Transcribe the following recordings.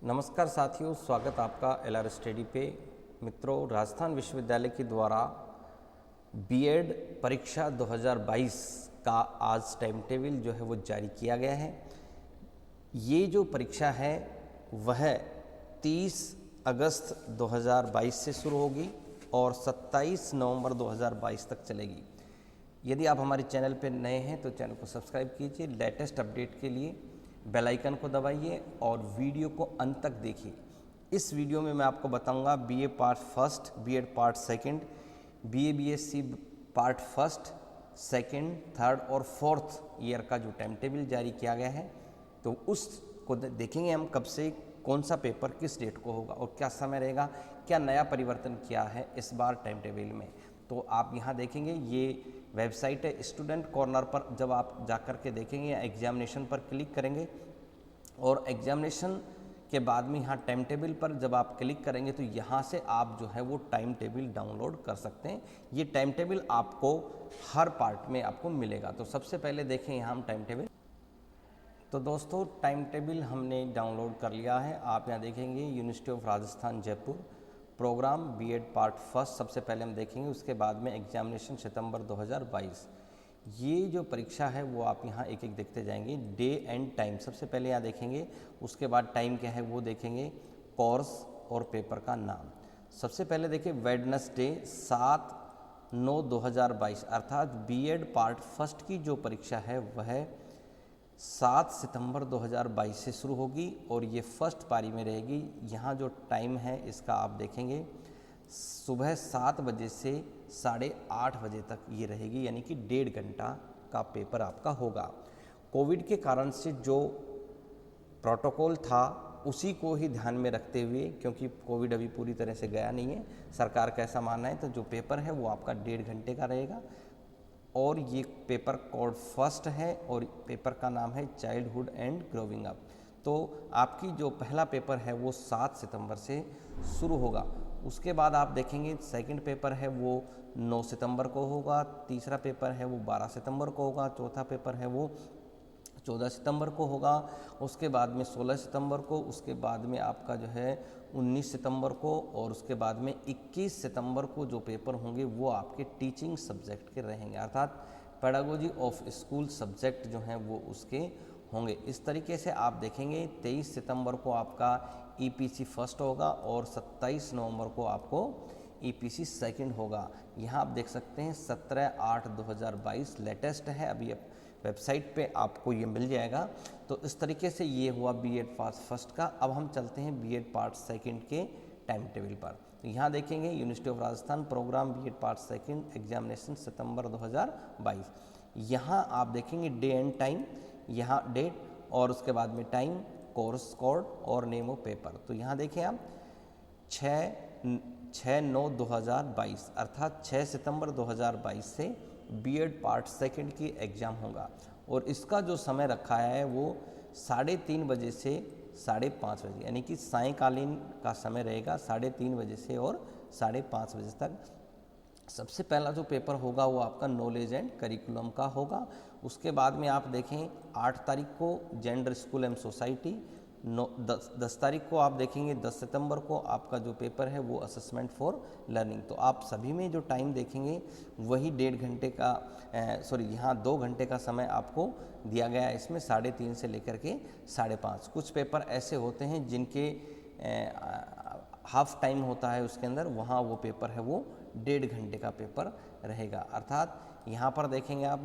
नमस्कार साथियों, स्वागत आपका एलआर स्टडी पे। मित्रों, राजस्थान विश्वविद्यालय के द्वारा बीएड परीक्षा 2022 का आज टाइम टेबल जो है वो जारी किया गया है। ये जो परीक्षा है वह 30 अगस्त 2022 से शुरू होगी और 27 नवंबर 2022 तक चलेगी। यदि आप हमारे चैनल पर नए हैं तो चैनल को सब्सक्राइब कीजिए। लेटेस्ट अपडेट के लिए बेल आइकन को दबाइए और वीडियो को अंत तक देखिए। इस वीडियो में मैं आपको बताऊंगा BA part first, BEd part second, BA BSc part first, second, third और फोर्थ ईयर का जो टाइम टेबल जारी किया गया है, तो उसको देखेंगे हम कब से कौन सा पेपर किस डेट को होगा और क्या समय रहेगा, क्या नया परिवर्तन किया है इस बार टाइम टेबल में। तो आप यहाँ देखेंगे, ये वेबसाइट है स्टूडेंट कॉर्नर पर। जब आप जाकर के देखेंगे या एग्जामिनेशन पर क्लिक करेंगे और एग्जामिनेशन के बाद में यहाँ टाइम टेबल पर जब आप क्लिक करेंगे तो यहाँ से आप जो है वो टाइम टेबल डाउनलोड कर सकते हैं। ये टाइम टेबल आपको हर पार्ट में आपको मिलेगा। तो सबसे पहले देखें यहाँ हम टाइम टेबल। तो दोस्तों, टाइम टेबल हमने डाउनलोड कर लिया है। आप यहाँ देखेंगे university of Rajasthan Jaipur, program BEd part first सबसे पहले हम देखेंगे। उसके बाद में एग्जामिनेशन सितंबर 2022। ये जो परीक्षा है वो आप यहाँ एक एक देखते जाएंगे। डे एंड टाइम सबसे पहले यहाँ देखेंगे, उसके बाद टाइम क्या है वो देखेंगे, कोर्स और पेपर का नाम। सबसे पहले देखिए वेडनेसडे 7/9/2022 अर्थात बीएड पार्ट फर्स्ट की जो परीक्षा है वह 7 सितंबर 2022 से शुरू होगी और ये फर्स्ट पारी में रहेगी। यहाँ जो टाइम है इसका आप देखेंगे, सुबह 7 बजे से 8:30 बजे तक ये रहेगी, यानी कि 1.5 घंटा का पेपर आपका होगा। कोविड के कारण से जो प्रोटोकॉल था उसी को ही ध्यान में रखते हुए, क्योंकि कोविड अभी पूरी तरह से गया नहीं है, सरकार का ऐसा मानना है, तो जो पेपर है वो आपका 1.5 घंटे का रहेगा। और ये पेपर कोड फर्स्ट है और पेपर का नाम है चाइल्डहुड एंड ग्रोविंग अप। तो आपकी जो पहला पेपर है वो 7 सितंबर से शुरू होगा। उसके बाद आप देखेंगे सेकंड पेपर है वो 9 सितंबर को होगा, तीसरा पेपर है वो 12 सितंबर को होगा, चौथा पेपर है वो 14 सितंबर को होगा, उसके बाद में 16 सितंबर को, उसके बाद में आपका जो है 19 सितंबर को और उसके बाद में 21 सितंबर को जो पेपर होंगे वो आपके टीचिंग सब्जेक्ट के रहेंगे, अर्थात पेडागोजी ऑफ स्कूल सब्जेक्ट जो हैं वो उसके होंगे। इस तरीके से आप देखेंगे 23 सितंबर को आपका ईपीसी फर्स्ट होगा और 27 नवंबर को आपको ईपीसी सेकंड होगा। यहाँ आप देख सकते हैं 17/8/2022 लेटेस्ट है, अभी वेबसाइट पे आपको ये मिल जाएगा। तो इस तरीके से ये हुआ बीएड पार्ट फर्स्ट का। अब हम चलते हैं बीएड पार्ट सेकंड के टाइम टेबल पर। तो यहाँ देखेंगे university of Rajasthan program BEd part second examination सितंबर 2022। यहाँ आप देखेंगे डे एंड टाइम, यहाँ डेट और उसके बाद में टाइम, कोर्स कोड और नेम ऑफ पेपर। तो यहाँ देखें आप 6/9/2022 अर्थात 6 सितंबर 2022 से बीएड पार्ट सेकंड की एग्ज़ाम होगा और इसका जो समय रखा है वो 3:30 बजे से 5:30 बजे, यानी कि सायंकालीन का समय रहेगा 3:30 बजे से और 5:30 बजे तक। सबसे पहला जो पेपर होगा वो आपका नॉलेज एंड करिकुलम का होगा। उसके बाद में आप देखें 8 तारीख को जेंडर स्कूल एंड सोसाइटी, 10 तारीख को आप देखेंगे 10 सितंबर को आपका जो पेपर है वो असेसमेंट फॉर लर्निंग। तो आप सभी में जो टाइम देखेंगे वही 1.5 घंटे का यहाँ 2 घंटे का समय आपको दिया गया है। इसमें 3:30 से लेकर के 5:30। कुछ पेपर ऐसे होते हैं जिनके हाफ टाइम होता है उसके अंदर, वहाँ वो पेपर है वो 1.5 घंटे का पेपर रहेगा। अर्थात यहाँ पर देखेंगे आप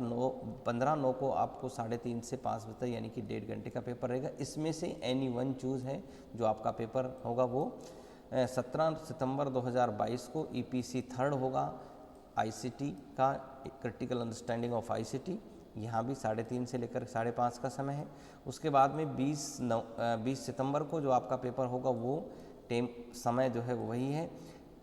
15/9 को आपको 3:30 से 5 बजे तक, यानी कि 1.5 घंटे का पेपर रहेगा। इसमें से एनी वन चूज़ है जो आपका पेपर होगा वो 17 सितंबर 2022 को ईपीसी थर्ड होगा। आईसीटी का क्रिटिकल अंडरस्टैंडिंग ऑफ आईसीटी, यहाँ भी 3:30 से लेकर 5:30 का समय है। उसके बाद में 20 सितंबर को जो आपका पेपर होगा वो समय जो है वही है।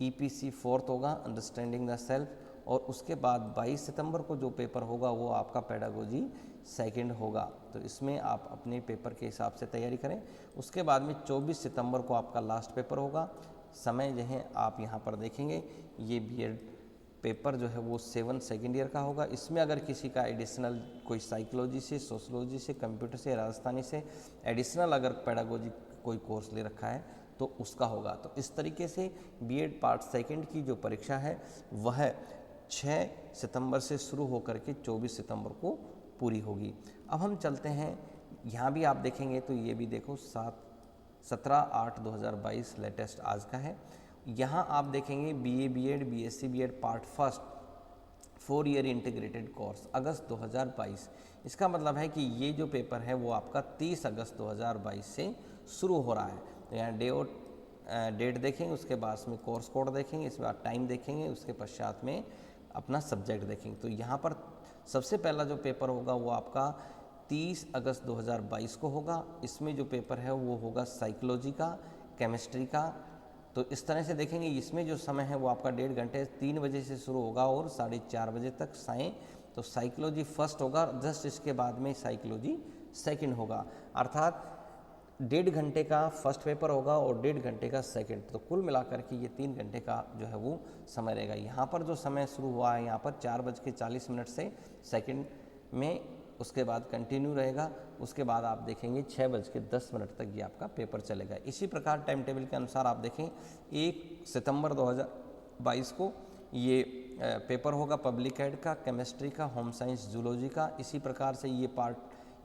ईपीसी फोर्थ होगा, अंडरस्टैंडिंग द सेल्फ। और उसके बाद 22 सितंबर को जो पेपर होगा वो आपका पेडागोजी सेकंड होगा। तो इसमें आप अपने पेपर के हिसाब से तैयारी करें। उसके बाद में 24 सितंबर को आपका लास्ट पेपर होगा। समय जो है आप यहाँ पर देखेंगे, ये बीएड पेपर जो है वो 7 सेकेंड ईयर का होगा। इसमें अगर किसी का एडिशनल कोई साइकोलॉजी से, सोशलॉजी से, कंप्यूटर से, राजस्थानी से एडिशनल अगर पेडागोजी कोई कोर्स ले रखा है तो उसका होगा। तो इस तरीके से बीएड पार्ट सेकंड की जो परीक्षा है वह 6 सितंबर से शुरू होकर के 24 सितंबर को पूरी होगी। अब हम चलते हैं, यहाँ भी आप देखेंगे तो ये भी देखो 17/8/2022 लेटेस्ट आज का है। यहाँ आप देखेंगे BA BEd BSc BEd part first 4 year integrated course अगस्त 2022। इसका मतलब है कि ये जो पेपर है वो आपका 30 अगस्त 2022 से शुरू हो रहा है। तो यहाँ डेट देखेंगे, उसके बाद में कोर्स कोड देखेंगे, इसके बाद टाइम देखेंगे, उसके पश्चात में अपना सब्जेक्ट देखेंगे। तो यहाँ पर सबसे पहला जो पेपर होगा वो आपका 30 अगस्त 2022 को होगा। इसमें जो पेपर है वो होगा साइकोलॉजी का, केमिस्ट्री का। तो इस तरह से देखेंगे, इसमें जो समय है वो आपका 1.5 घंटे 3 बजे से शुरू होगा और 4:30 बजे तक साएँ। तो साइकोलॉजी फर्स्ट होगा, जस्ट इसके बाद में साइकोलॉजी सेकंड होगा, अर्थात 1.5 घंटे का फर्स्ट पेपर होगा और 1.5 घंटे का सेकंड। तो कुल मिलाकर के ये 3 घंटे का जो है वो समय रहेगा। यहाँ पर जो समय शुरू हुआ है यहाँ पर 4:40 से सेकंड में, उसके बाद कंटिन्यू रहेगा। उसके बाद आप देखेंगे 6:10 तक ये आपका पेपर चलेगा। इसी प्रकार टाइम टेबल के अनुसार आप देखें 1 सितंबर 2022 को ये पेपर होगा पब्लिक एड का, केमिस्ट्री का, होम साइंस, जूलॉजी का। इसी प्रकार से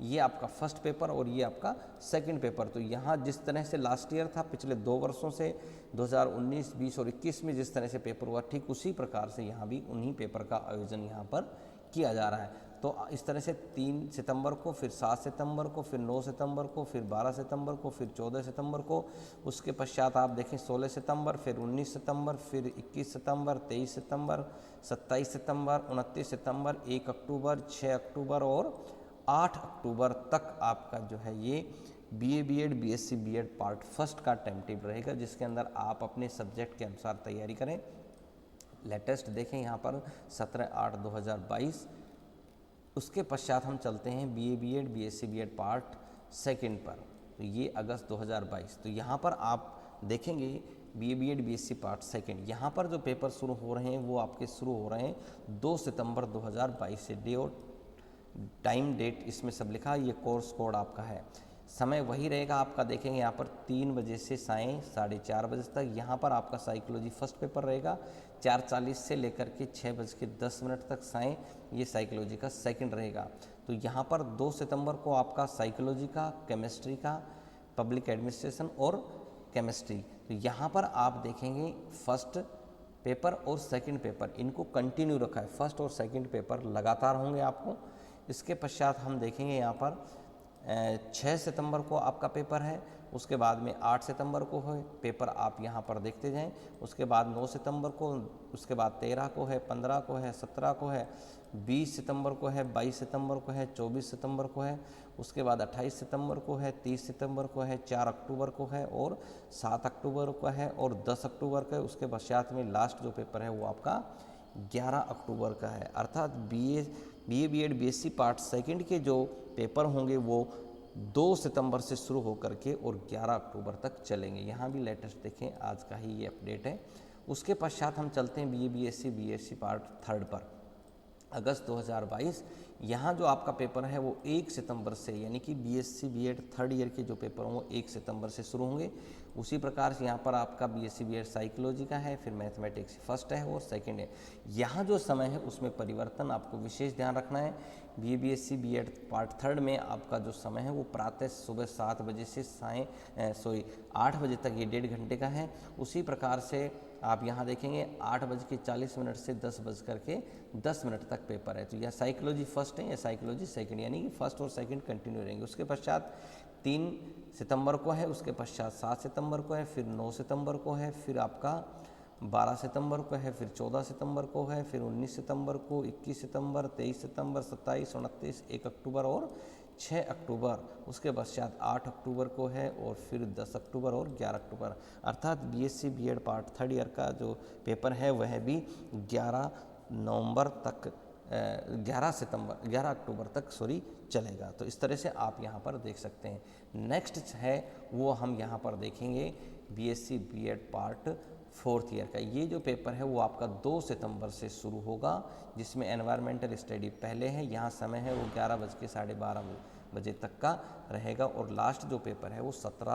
ये आपका फर्स्ट पेपर और ये आपका सेकंड पेपर। तो यहाँ जिस तरह से लास्ट ईयर था, पिछले 2 वर्षों से 2019, 20 और 21 में जिस तरह से पेपर हुआ, ठीक उसी प्रकार से यहाँ भी उन्हीं पेपर का आयोजन यहाँ पर किया जा रहा है। तो इस तरह से 3 सितंबर को, फिर 7 सितंबर को, फिर 9 सितंबर को, फिर 12 सितंबर को, फिर 14 सितंबर को, उसके पश्चात आप देखें 16 सितंबर, फिर 19 सितंबर, फिर 21 सितंबर, 23 सितंबर, 27 सितंबर, 29 सितंबर, 1 अक्टूबर, 6 अक्टूबर और 8 अक्टूबर तक आपका जो है ये BA BEd BSc BEd part first का टाइम टेबल रहेगा, जिसके अंदर आप अपने सब्जेक्ट के अनुसार तैयारी करें। लेटेस्ट देखें यहाँ पर 17/8/2022। उसके पश्चात हम चलते हैं BA BEd BSc BEd part second पर, तो ये अगस्त 2022। तो यहाँ पर आप देखेंगे BA BEd BSc part second, यहाँ पर जो पेपर शुरू हो रहे हैं वो आपके शुरू हो रहे हैं 2 सितंबर 2022 से। डे और टाइम डेट इसमें सब लिखा, ये कोर्स कोड आपका है। समय वही रहेगा आपका, देखेंगे यहाँ पर 3 बजे से 4:30 बजे तक। यहाँ पर आपका साइकोलॉजी फर्स्ट पेपर रहेगा 4:40 से लेकर के 6:10 तक साएँ ये साइकोलॉजी का सेकंड रहेगा। तो यहाँ पर 2 सितंबर को आपका साइकोलॉजी का, केमिस्ट्री का, पब्लिक एडमिनिस्ट्रेशन और केमिस्ट्री। तो यहाँ पर आप देखेंगे फर्स्ट पेपर और सेकंड पेपर इनको कंटिन्यू रखा है, फर्स्ट और सेकंड पेपर लगातार होंगे आपको। इसके पश्चात हम देखेंगे यहाँ पर 6 सितंबर को आपका पेपर है, उसके बाद में 8 सितंबर को है पेपर, आप यहाँ पर देखते जाएं। उसके बाद 9 सितंबर को, उसके बाद 13 को है, 15 को है, 17 को है, 20 सितंबर को है, 22 सितंबर को है, 24 सितंबर को है, उसके बाद 28 सितंबर को है, 30 सितंबर को है, 4 अक्टूबर को है और 7 अक्टूबर को है और 10 अक्टूबर का है। उसके पश्चात में लास्ट जो पेपर है वो आपका 11 अक्टूबर का है। अर्थात BA BEd BSc part second के जो पेपर होंगे वो 2 सितंबर से शुरू होकर के और 11 अक्टूबर तक चलेंगे। यहाँ भी लेटेस्ट देखें, आज का ही ये अपडेट है। उसके पश्चात हम चलते हैं BA BSc BSc part third पर, अगस्त 2022। यहाँ जो आपका पेपर है वो 1 सितंबर से, यानी कि बीएससी बीएड थर्ड ईयर के जो पेपर हों वो 1 सितंबर से शुरू होंगे। उसी प्रकार से यहाँ पर आपका बीएससी बीएड साइकोलॉजी का है, फिर मैथमेटिक्स फर्स्ट है और सेकंड है। यहाँ जो समय है उसमें परिवर्तन आपको विशेष ध्यान रखना है। BA BSc BEd part third में आपका जो समय है वो प्रातः सुबह 7 बजे से 8 बजे तक, ये 1.5 घंटे का है। उसी प्रकार से आप यहाँ देखेंगे 8:40 से 10:10 तक पेपर है। तो यह साइकोलॉजी फर्स्ट है या साइकोलॉजी सेकंड, यानी कि फर्स्ट और सेकंड कंटिन्यू रहेंगे। उसके पश्चात 3 सितंबर को है, उसके पश्चात 7 सितंबर को है, फिर 9 सितंबर को है, फिर आपका 12 सितंबर को है, फिर 14 सितंबर को है, फिर 19 सितंबर को, 21 सितंबर, 23 सितंबर, 27, 29, 1 अक्टूबर और 6 अक्टूबर। उसके पश्चात 8 अक्टूबर को है और फिर 10 अक्टूबर और 11 अक्टूबर। अर्थात BSc BEd part third year का जो पेपर है वह भी 11 नवंबर तक 11 अक्टूबर तक चलेगा। तो इस तरह से आप यहाँ पर देख सकते हैं। नेक्स्ट है वो हम यहाँ पर देखेंगे BSc BEd part 4th year का। ये जो पेपर है वो आपका 2 सितंबर से शुरू होगा, जिसमें एनवायरमेंटल स्टडी पहले है, यहाँ समय है वो 11:12:30 बजे तक का रहेगा, और लास्ट जो पेपर है वो 17